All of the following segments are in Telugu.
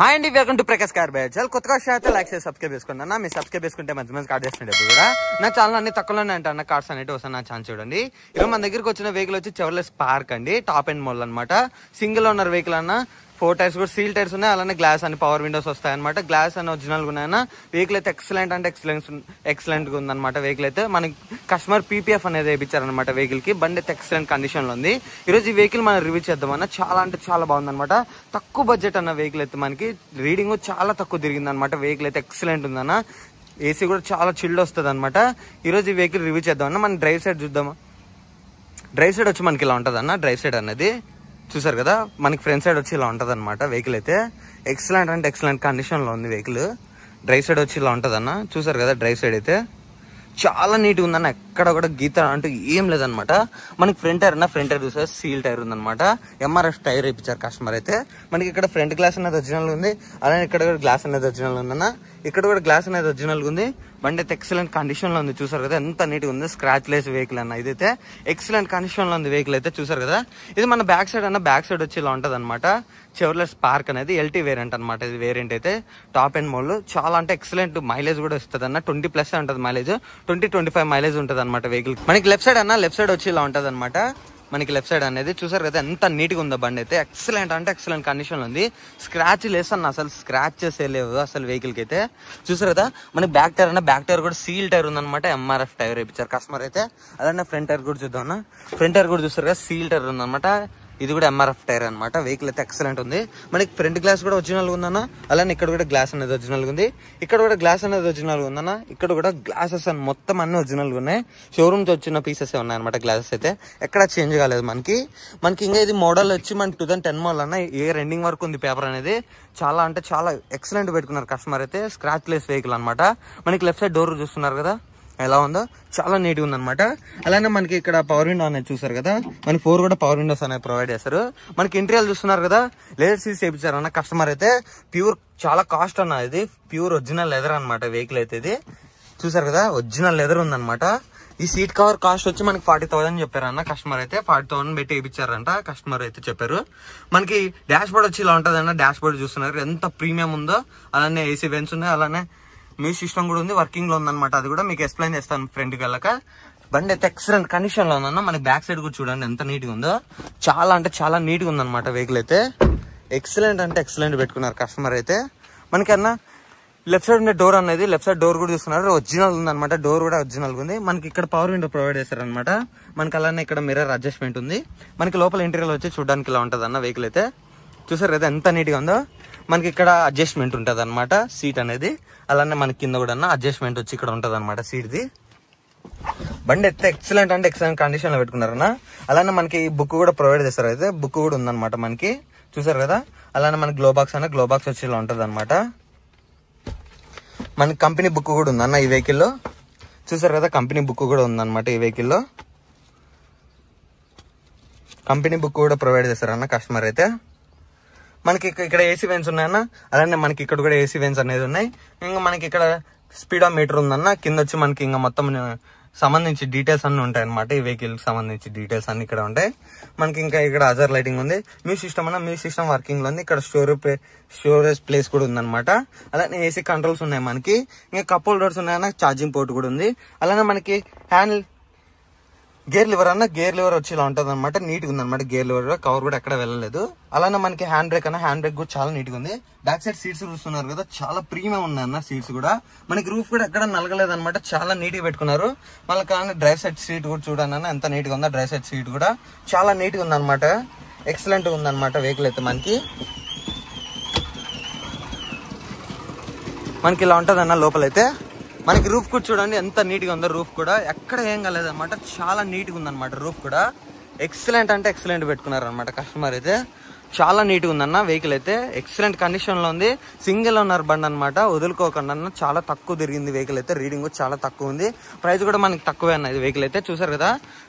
హాయ్ అండి, welcome to Prakash car by చాలా కొత్తగా షేర్ లైక్ చేసి సబ్స్క్రైబ్ చేసుకున్నా. మీరు సబ్స్క్రైబ్ చేసుకుంటే మంచి కార్డ్ చేసినప్పుడు కూడా నా ఛానల్ అన్ని తక్కువలోనే అంట కార్డ్స్ అనేవి వస్తాను. నా ఛాన్స్ చూడండి. ఈరోజు మన దగ్గరకు వచ్చిన వెహికల్ వచ్చి చెవర్లెస్ స్పార్క్ అండి, టాప్ అండ్ మోడల్ అనమాట. సింగిల్ ఓనర్ వెహికల్ అన్న, 4 టైర్స్ కూడా సీల్ టైర్స్ ఉన్నాయి. అలానే గ్లాస్ అని పవర్ విండోస్ వస్తాయి అనమాట. గ్లాస్ అని ఒరిజినల్ గా ఉన్నాయన్న. వెహికల్ అయితే ఎక్సలెంట్ అంటే ఎక్సలెంట్ గా ఉందన్నమాట. వెహికల్ అయితే మనకి కస్టమర్ పీపీఎఫ్ అనేది వేయించారనమాట. వెహికల్ కి బండి అయితే ఎక్సలెంట్ కండిషన్ లో ఉంది. ఈ రోజు ఈ వెహికల్ మనం రివ్యూ చేద్దామన్నా. చాలా అంటే చాలా బాగుందన్నమాట. తక్కువ బడ్జెట్ అన్న వెహికల్ అయితే మనకి రీడింగ్ చాలా తక్కువ తిరిగింది అనమాట. వెహికల్ అయితే ఎక్సలెంట్ ఉందన్న. ఏసీ కూడా చాలా చిల్డ్ వస్తుంది అనమాట. ఈ రోజు ఈ వెహికల్ రివ్యూ చేద్దామన్నా. మనం డ్రైవ్ సైడ్ చూద్దామా. డ్రైవ్ సైడ్ వచ్చి మనకి ఇలా ఉంటది అన్న. డ్రైవ్ సైడ్ అనేది చూసారు కదా, మనకి ఫ్రంట్ సైడ్ వచ్చి ఇలా ఉంటది అనమాట. వెహికల్ అయితే ఎక్సలెంట్ అంటే ఎక్సలెంట్ కండిషన్ లో ఉంది వెహికల్. డ్రైవ్ సైడ్ వచ్చి ఇలా ఉంటది అన్న. చూసారు కదా, డ్రైవ్ సైడ్ అయితే చాలా నీట్గా ఉందన్న. ఎక్కడ కూడా గీత అంటూ ఏం లేదనమాట. మనకి ఫ్రంట్ టైర్ అన్న, ఫ్రంట్ టైర్ చూసారు సీల్ టైర్ ఉందన్నమాట. ఎంఆర్ఎఫ్ టైర్ వేయించారు కస్టమర్ అయితే. మనకి ఇక్కడ ఫ్రంట్ గ్లాస్ అనేది ఒరిజినల్ ఉంది. అలానే ఇక్కడ కూడా గ్లాస్ అనేది ఒరిజినల్ ఉందన్న. ఇక్కడ కూడా గ్లాస్ అనేది ఒరిజినల్ ఉంది. బండి అయితే ఎక్సలెంట్ కండిషన్ లో ఉంది. చూసారు కదా ఎంత నీట్గా ఉంది. స్క్రాచ్ లెస్ వెహికల్ అన్న. ఇదైతే ఎక్సలెంట్ కండిషన్ లో ఉంది వెహికల్ అయితే. చూసారు కదా, ఇది మన బ్యాక్ సైడ్ అన్న. బ్యాక్ సైడ్ వచ్చి ఇలా ఉంటది అనమాట. చెవర్లెస్ స్పార్క్ అనేది ఎల్టీ వేరియంట్ అనమాట. ఇది వేరియంట్ అయితే టాప్ అండ్ మోడల్. చాలా అంటే ఎక్సలెంట్ మైలేజ్ కూడా ఇస్తుంది అన్న. 20+ ఉంటుంది మైలేజ్. 20-25 మైలేజ్ ఉంటుంది అనమాట వెహికల్. మనకి లెఫ్ట్ సైడ్ అన్న, లెఫ్ట్ సైడ్ వచ్చి ఇలా ఉంటది అనమాట. మనకి లెఫ్ట్ సైడ్ అనేది చూసారు కదా ఎంత నీట్ గా ఉందో బండి అయితే. ఎక్సలెంట్ అంటే ఎక్సలెంట్ కండిషన్ లో ఉంది. స్క్రాచ్ లేస్ అన్న, అసలు స్క్రాచెస్ లేవు అసలు వెహికల్ కి అయితే. చూసారు కదా, మనకి బ్యాక్ టైర్ అన్న, బ్యాక్ టైర్ కూడా సీల్ టైర్ ఉందన్నమాట. ఎంఆర్ఎఫ్ టైర్ వేయించారు కస్టమర్ అయితే. అలానే ఫ్రంట్ టైర్ కూడా చూద్దాం అన్న. ఫ్రంట్ టైర్ కూడా చూసారు కదా, సీల్ టైర్ ఉందన్నమాట. ఇది కూడా ఎంఆర్ఎఫ్ టైర్ అనమాట. వెహికల్ అయితే ఎక్సలెంట్ ఉంది. మనకి ఫ్రంట్ గ్లాస్ కూడా ఒరిజినల్ ఉందన్న. అలానే ఇక్కడ కూడా గ్లాస్ అనేది ఒరిజినల్ ఉంది. ఇక్కడ కూడా గ్లాస్ అనేది ఒరిజినల్ ఉందన్న. ఇక్కడ కూడా గ్లాసెస్ అని మొత్తం అన్ని ఒరిజినల్ గా ఉన్నాయి. షోరూమ్ తో వచ్చిన పీసెస్ ఉన్నాయి అనమాట. గ్లాసెస్ అయితే ఎక్కడ చేంజ్ కాలేదు మనకి. ఇంకా ఇది మోడల్ వచ్చి మనకి 2010 మోడల్ అన్న. ఇయర్ ఎండింగ్ వరకు ఉంది పేపర్ అనేది. చాలా అంటే చాలా ఎక్సలెంట్ పెట్టుకున్నారు కస్టమర్ అయితే. స్క్రాచ్ లెస్ వెహికల్ అనమాట. మనకి లెఫ్ట్ సైడ్ డోర్ చూస్తున్నారు కదా ఎలా ఉందో, చాలా నీట్ గా ఉందన్నమాట. అలానే మనకి ఇక్కడ పవర్ విండో అనేది చూసారు కదా, మనకి 4 కూడా పవర్ విండోస్ అనేది ప్రొవైడ్ చేస్తారు. మనకి ఇంటీరియర్ చూస్తున్నారు కదా, లెదర్ సీట్స్ వేయించారు అన్న కస్టమర్ అయితే. ప్యూర్ చాలా కాస్ట్ అన్న. ఇది ప్యూర్ ఒరిజినల్ లెదర్ అనమాట వెహికల్ అయితే. ఇది చూసారు కదా, ఒరిజినల్ లెదర్ ఉందన్నమాట. ఈ సీట్ కవర్ కాస్ట్ వచ్చి మనకి 40,000 చెప్పారు అన్న కస్టమర్ అయితే. 40,000 పెట్టి వేయించారంట కస్టమర్ అయితే చెప్పారు. మనకి డాష్ బోర్డ్ వచ్చి ఇలా ఉంటది అన్న. డాష్ బోర్డ్ చూస్తున్నారు ఎంత ప్రీమియం ఉందో. అలానే ఏసీ వెంట్స్ ఉన్నాయి. అలానే మ్యూజిక్ సిస్టమ్ కూడా ఉంది, వర్కింగ్ లో ఉందన్నమాట. అది కూడా మీకు ఎక్స్ప్లెయిన్ చేస్తాను ఫ్రంట్ కి వెళ్ళక. బండి అయితే ఎక్సలెంట్ కండిషన్ లో ఉందన్న. మనకి బ్యాక్ సైడ్ కూడా చూడండి ఎంత నీట్ గా ఉందో. చాలా అంటే చాలా నీట్ గా ఉందన్నమాట వెహికల్ అయితే. ఎక్సలెంట్ అంటే ఎక్సలెంట్ పెట్టుకున్నారు కస్టమర్ అయితే. మనకి అన్న లెఫ్ట్ సైడ్ ఉండే డోర్ అనేది, లెఫ్ట్ సైడ్ డోర్ కూడా చూస్తున్నారు ఒరిజినల్ ఉందన్నమాట. డోర్ కూడా ఒరిజినల్ ఉంది. మనకి ఇక్కడ పవర్ విండో ప్రొవైడ్ చేస్తారనమాట. మనకి అలానే ఇక్కడ మిర్రర్ అడ్జస్ట్మెంట్ ఉంది. మనకి లోపల ఇంటీరియర్ వచ్చి చూడడానికి ఇలా ఉంటది అన్న వెహికల్ అయితే. చూసారు కదా ఎంత నీట్ గా ఉందో. మనకి ఇక్కడ అడ్జస్ట్మెంట్ ఉంటది అనమాట సీట్ అనేది. అలానే మనకి కింద కూడా అడ్జస్ట్మెంట్ వచ్చి ఇక్కడ ఉంటది అనమాట సీట్ ది. బండి అయితే ఎక్సలెంట్ అంటే ఎక్సలెంట్ కండిషన్ లో పెట్టుకున్నారన్న. అలానే మనకి బుక్ కూడా ప్రొవైడ్ చేస్తారు అయితే. బుక్ కూడా ఉందన్నమాట మనకి. చూసారు కదా, అలానే మనకి గ్లో బాక్స్ అన్న, గ్లో బాక్స్ వచ్చి ఇలా ఉంటది అనమాట. మనకి కంపెనీ బుక్ కూడా ఉందన్న ఈ వెహికల్ లో. చూసారు కదా, కంపెనీ బుక్ కూడా ఉందన్నమాట ఈ వెహికల్ లో. కంపెనీ బుక్ కూడా ప్రొవైడ్ చేస్తారన్న కస్టమర్ అయితే. మనకి ఇక్కడ ఏసీ వెన్స్ ఉన్నాయన్న. అలానే మనకి ఇక్కడ కూడా ఏసీ వెన్స్ అనేది ఉన్నాయి. ఇంకా మనకి ఇక్కడ స్పీడో మీటర్ ఉందన్న. కింద వచ్చి మనకి ఇంకా మొత్తం సంబంధించి డీటెయిల్స్ అన్ని ఉంటాయి అనమాట. ఈ వెహికల్ కి సంబంధించి డీటెయిల్స్ అన్ని ఇక్కడ ఉంటాయి. మనకి ఇంకా ఇక్కడ అజర్ లైటింగ్ ఉంది. మ్యూజిక్ సిస్టమ్ అన్న, మ్యూజిక్ సిస్టమ్ వర్కింగ్ లో ఉంది. ఇక్కడ స్టోరేజ్ ప్లేస్ కూడా ఉందన్నమాట. అలానే ఏసీ కంట్రోల్స్ ఉన్నాయి మనకి. ఇంకా కప్ హోల్డర్స్ ఉన్నాయన్న. ఛార్జింగ్ పోర్ట్ కూడా ఉంది. అలానే మనకి హ్యాండిల్ గేర్ లివర్ అన్న, గేర్ లివర్ వచ్చి ఇలా ఉంటది అనమాట. నీట్ గా ఉందన్నమాట గేర్ లివర్. కవర్ కూడా ఎక్కడ వెళ్ళలేదు. అలానే మనకి హ్యాండ్ బ్రేక్ అన్న, హ్యాండ్ బ్రేక్ కూడా చాలా నీట్ గా ఉంది. బ్యాక్ సైడ్ సీట్స్ చూస్తున్నారు కదా, చాలా ప్రీమియం ఉన్నాయి అన్న సీట్స్ కూడా. మనకి రూఫ్ కూడా ఎక్కడ నలగలేదు అనమాట. చాలా నీట్ గా పెట్టుకున్నారు. మళ్ళీ కానీ డ్రైవ్ సైడ్ సీట్ కూడా చూడండి అన్న ఎంత నీట్ గా ఉందో. డ్రైవ్ సైడ్ సీట్ కూడా చాలా నీట్ గా ఉందన్నమాట. ఎక్సలెంట్ ఉందన్నమాట వెహికల్ అయితే మనకి. ఇలా ఉంటది అన్న లోపలైతే. మనకి రూఫ్ కూడా చూడండి ఎంత నీట్ గా ఉందో. రూఫ్ కూడా ఎక్కడ ఏం కాలేదు అనమాట. చాలా నీట్ గా ఉందన్నమాట రూఫ్ కూడా. ఎక్సలెంట్ అంటే ఎక్సలెంట్ పెట్టుకున్నారు అనమాట కస్టమర్ అయితే. చాలా నీట్ గా ఉందన్న వెహికల్ అయితే. ఎక్సలెంట్ కండిషన్ లో ఉంది. సింగిల్ ఓనర్ బండి అనమాట. వదులుకోకుండా అన్న. చాలా తక్కువ తిరిగింది వెహికల్ అయితే. రీడింగ్ కూడా చాలా తక్కువ ఉంది. ప్రైస్ కూడా మనకి తక్కువే అన్న ఇది వెహికల్ అయితే. చూసారు కదా,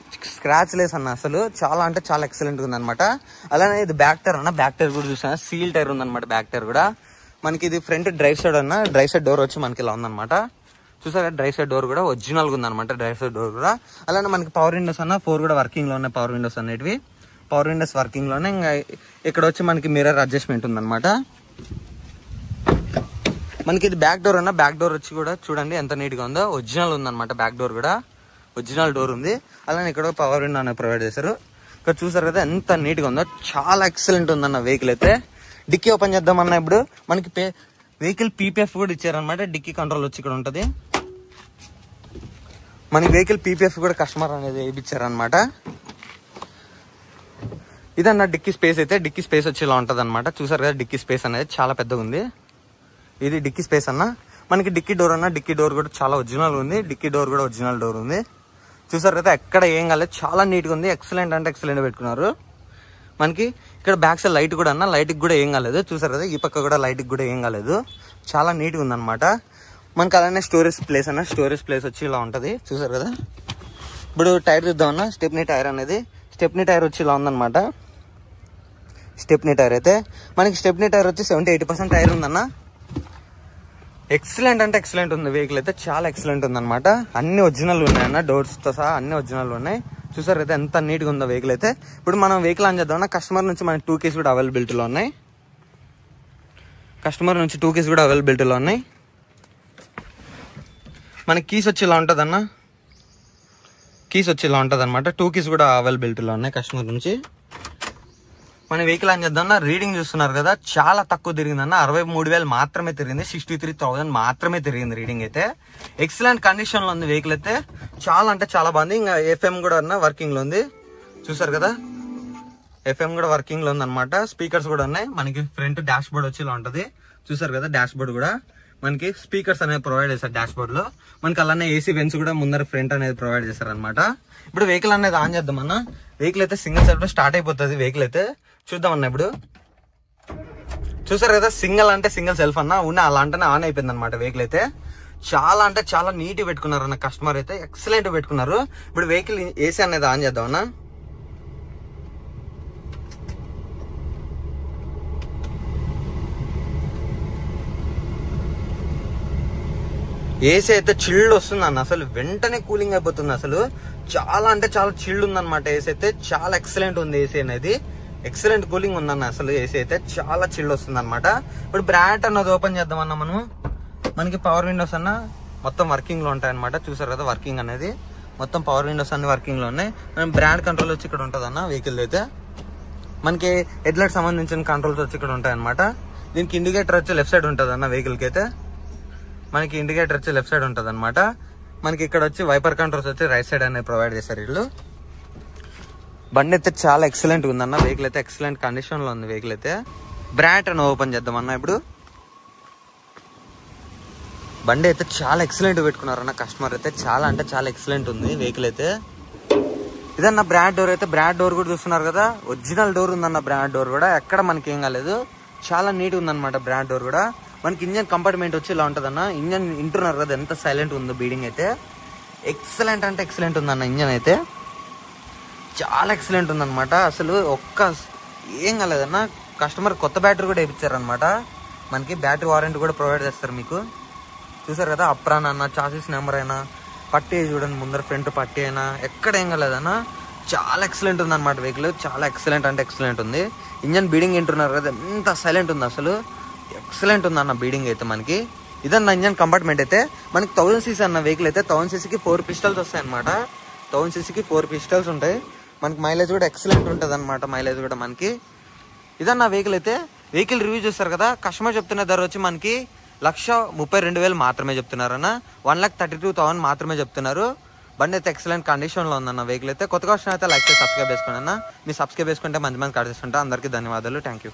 స్క్రాచ్ లెస్ అన్న. అసలు చాలా అంటే చాలా ఎక్సలెంట్ గా ఉందన్నమాట. అలానే ఇది బ్యాక్ టైర్ అన్న. బ్యాక్ టైర్ కూడా చూసాను సీల్ టైర్ ఉందన్నమాట. బ్యాక్ టైర్ కూడా మనకి ఇది ఫ్రంట్ డ్రైవ్ సైడ్ అన్న. డ్రైవ్ సైడ్ డోర్ వచ్చి మనకి ఇలా ఉందన్నమాట. చూసారా, డ్రైవ్ సైడ్ డోర్ కూడా ఒరిజినల్ గా ఉందన్నమాట. డ్రైవ్ సైడ్ డోర్ కూడా. అలానే మనకి పవర్ విండోస్ అన్న 4 కూడా వర్కింగ్ లో ఉన్నాయి. పవర్ విండోస్ అనేటివి పవర్ విండోస్ వర్కింగ్ లోనే. ఇంకా ఇక్కడ వచ్చి మనకి మిర్రర్ అడ్జస్ట్మెంట్ ఉందన్నమాట. మనకి ఇది బ్యాక్ డోర్ అన్న, బ్యాక్ డోర్ వచ్చి కూడా చూడండి ఎంత నీట్ గా ఉందో. ఒరిజినల్ ఉందన్నమాట, బ్యాక్ డోర్ కూడా ఒరిజినల్ డోర్ ఉంది. అలానే ఇక్కడ పవర్ విండో అనేది ప్రొవైడ్ చేశారు. ఇక్కడ చూసారు కదా ఎంత నీట్ గా ఉందో, చాలా ఎక్సలెంట్ ఉందన్న వెహికల్ అయితే. డిక్కీ ఓపెన్ చేద్దామన్నా ఇప్పుడు మనకి వెహికల్ పీపీఎఫ్ కూడా ఇచ్చారనమాట. డిక్కీ కంట్రోల్ వచ్చి ఇక్కడ ఉంటది. మనకి వెహికల్ పీపీఎఫ్ కూడా కస్టమర్ అనేది వేయించారనమాట. ఇదన్న డిక్కీ స్పేస్ అయితే. డిక్కీ స్పేస్ వచ్చి ఇలా ఉంటది అనమాట. చూసారు కదా డిక్కీ స్పేస్ అనేది చాలా పెద్దగా ఉంది. ఇది డిక్కీ స్పేస్ అన్న. మనకి డిక్కీ డోర్ అన్న, డిక్కీ డోర్ కూడా చాలా ఒరిజినల్ ఉంది. డిక్కీ డోర్ కూడా ఒరిజినల్ డోర్ ఉంది. చూసారు కదా ఎక్కడ ఏం కాలేదు, చాలా నీట్ గా ఉంది. ఎక్సలెంట్ అంటే ఎక్సలెంట్ పెట్టుకున్నారు. మనకి ఇక్కడ బ్యాక్ సైడ్ లైట్ కూడా అన్న, లైట్ కి కూడా ఏం కాలేదు. చూసారు కదా ఈ పక్క కూడా లైట్ కి కూడా ఏం కాలేదు. చాలా నీట్ గా ఉంది అనమాట. మనకి అలానే స్టోరేజ్ ప్లేస్ అన్న, స్టోరేజ్ ప్లేస్ వచ్చి ఇలా ఉంటది. చూసారు కదా. ఇప్పుడు టైర్ చూద్దాం అన్న. స్టెప్నీ టైర్ అనేది, స్టెప్నీ టైర్ వచ్చి ఇలా ఉందన్నమాట. స్టెప్నీ టైర్ అయితే మనకి స్టెప్నీ టైర్ వచ్చి 70-80% టైర్ ఉందన్న. ఎక్సలెంట్ అంటే ఎక్సలెంట్ ఉంది వెహికల్ అయితే, చాలా ఎక్సలెంట్ ఉందన్నమాట. అన్ని ఒరిజినల్ ఉన్నాయన్న, డోర్స్ తో సహా అన్ని ఒరిజినల్ ఉన్నాయి. చూసారు అయితే ఎంత నీట్ గా ఉందో వెహికల్ అయితే. ఇప్పుడు మనం వెహికల్ ఆన్ చేద్దామన్నా. కస్టమర్ నుంచి మనకి 2 keys కూడా అవైలబిలిటీలో ఉన్నాయి. కస్టమర్ నుంచి 2 keys కూడా అవైలబిలిటీలో ఉన్నాయి. మనకి కీస్ వచ్చి ఇలా ఉంటుంది అన్న, కీస్ వచ్చి ఇలా ఉంటుంది అనమాట. 2 keys కూడా అవైలబిలిటీలో ఉన్నాయి కస్టమర్ నుంచి. మన వెహికల్ అని చేద్దాం. రీడింగ్ చూస్తున్నారు కదా, చాలా తక్కువ తిరిగిందన్న. 63,000 మాత్రమే తిరిగింది. 63,000 మాత్రమే తిరిగింది రీడింగ్ అయితే. ఎక్సలెంట్ కండిషన్ లో ఉంది వెహికల్ అయితే. చాలా అంటే చాలా బాగుంది. ఇంకా ఎఫ్ఎం కూడా అన్న వర్కింగ్ లో ఉంది. చూసారు కదా ఎఫ్ఎం కూడా వర్కింగ్ లో ఉంది అనమాట. స్పీకర్స్ కూడా ఉన్నాయి. మనకి ఫ్రంట్ డాష్ బోర్డ్ వచ్చి ఇలా ఉంటది. చూసారు కదా డాష్ బోర్డ్ కూడా మనకి స్పీకర్స్ అనేది ప్రొవైడ్ చేశారు డాష్ బోర్డ్ లో. మనకి అలానే ఏసీ వెన్స్ కూడా ముందర ఫ్రంట్ అనేది ప్రొవైడ్ చేశారు అనమాట. ఇప్పుడు వెహికల్ అనేది ఆన్ చేద్దామన్నా. వెహికల్ అయితే సింగిల్ సెల్ఫ్ లో స్టార్ట్ అయిపోతుంది వెహికల్ అయితే. చూద్దామన్నా ఇప్పుడు. చూసారు కదా సింగిల్ అంటే సింగిల్ సెల్ఫ్ అన్న ఉన్న అలా అంటేనే ఆన్ అయిపోయింది అనమాట వెహికల్ అయితే. చాలా అంటే చాలా నీట్ పెట్టుకున్నారు అన్న కస్టమర్ అయితే, ఎక్సలెంట్ పెట్టుకున్నారు. ఇప్పుడు వెహికల్ ఏసీ అనేది ఆన్ చేద్దామన్నా. ఏసీ అయితే చిల్డ్ వస్తుంది అన్న, అసలు వెంటనే కూలింగ్ అయిపోతుంది. అసలు చాలా అంటే చాలా చిల్డ్ ఉందన్నమాట ఏసీ అయితే. చాలా ఎక్సలెంట్ ఉంది ఏసీ అనేది, ఎక్సలెంట్ కూలింగ్ ఉందన్న. అసలు ఏసీ అయితే చాలా చిల్డ్ వస్తుంది అనమాట. ఇప్పుడు బ్రాండ్ అన్నది ఓపెన్ చేద్దామన్నా మనం. మనకి పవర్ విండోస్ అన్న మొత్తం వర్కింగ్ లో ఉంటాయి అనమాట. చూసారు కదా వర్కింగ్ అనేది మొత్తం పవర్ విండోస్ అన్ని వర్కింగ్ లో ఉన్నాయి. బ్రాండ్ కంట్రోల్ వచ్చి ఇక్కడ ఉంటుంది అన్న వెహికల్ అయితే. మనకి హెడ్లైట్ సంబంధించిన కంట్రోల్స్ వచ్చి ఇక్కడ ఉంటాయి అనమాట. దీనికి ఇండికేటర్ వచ్చి లెఫ్ట్ సైడ్ ఉంటుంది అన్న వెహికల్ కి అయితే. మనకి ఇండికేటర్ వచ్చి లెఫ్ట్ సైడ్ ఉంటుంది అనమాట. మనకి ఇక్కడ వచ్చి వైపర్ కంట్రోల్స్ వచ్చి రైట్ సైడ్ అనేది ప్రొవైడ్ చేశారు వీళ్ళు. బండి అయితే చాలా ఎక్సలెంట్ ఉందన్న. వెహికల్ అయితే ఎక్సలెంట్ కండిషన్ లో ఉంది వెహికల్ అయితే. బ్రాండ్ అని ఓపెన్ చేద్దామన్నా ఇప్పుడు. బండి అయితే చాలా ఎక్సలెంట్ పెట్టుకున్నారన్న కస్టమర్ అయితే. చాలా అంటే చాలా ఎక్సలెంట్ ఉంది వెహికల్ అయితే. ఇదన్న బ్రాండ్ డోర్ అయితే. బ్రాండ్ డోర్ కూడా చూస్తున్నారు కదా, ఒరిజినల్ డోర్ ఉందన్న. బ్రాండ్ డోర్ కూడా ఎక్కడ మనకి ఏం కాలేదు, చాలా నీట్ ఉందన్నమాట బ్రాండ్ డోర్ కూడా. మనకి ఇంజన్ కంపార్ట్మెంట్ వచ్చి ఇలా ఉంటదన్న. ఇంజన్ వింటున్నారు కదా ఎంత సైలెంట్ ఉందో, బీడింగ్ అయితే ఎక్సలెంట్ అంటే ఎక్సలెంట్ ఉందన్న. ఇంజన్ అయితే చాలా ఎక్సలెంట్ ఉందన్నమాట. అసలు ఏం కాలేదన్న. కస్టమర్ కొత్త బ్యాటరీ కూడా వేయించారనమాట. మనకి బ్యాటరీ వారంటీ కూడా ప్రొవైడ్ చేస్తారు మీకు. చూసారు కదా అప్రాన్ అన్న, చాసిస్ నెంబర్ అయినా, పట్టి చూడండి ముందర ఫ్రంట్ పట్టి అయినా ఎక్కడ ఏం కాలేదన్న. చాలా ఎక్సలెంట్ ఉంది అనమాట వెహికల్. చాలా ఎక్సలెంట్ అంటే ఎక్సలెంట్ ఉంది. ఇంజన్ బీడింగ్ వింటున్నారు కదా ఎంత సైలెంట్ ఉంది, అసలు ఎక్సలెంట్ ఉంది అన్న బీడింగ్ అయితే మనకి. ఇదన్న ఇంజన్ కంపార్ట్మెంట్ అయితే. మనకి 1000cc అన్న వెహికల్ అయితే. 1000cc కి 4 పిస్టల్స్ వస్తాయి అనమాట. 1000cc కి 4 పిస్టల్స్ ఉంటాయి. మనకి మైలేజ్ కూడా ఎక్సలెంట్ ఉంటుంది అనమాట. మైలేజ్ కూడా మనకి. ఇదన్న వెహికల్ అయితే. వెహికల్ రివ్యూ చూస్తారు కదా, కస్టమర్ చెప్తున్న ధర వచ్చి మనకి 1,32,000 మాత్రమే చెప్తున్నారు అన్న. 1,32,000 మాత్రమే చెప్తున్నారు. బండి అయితే ఎక్సలెంట్ కండిషన్ లో ఉందన్న వెహికల్ అయితే. కొత్తగా వచ్చిన అయితే లైక్ చేసి సబ్స్క్రైబ్ చేసుకోండి అన్న. మీరు సబ్స్క్రైబ్ చేసుకుంటే మంచి కాల్ చేస్తుంటా. అందరికీ ధన్యవాదాలు. Thank you.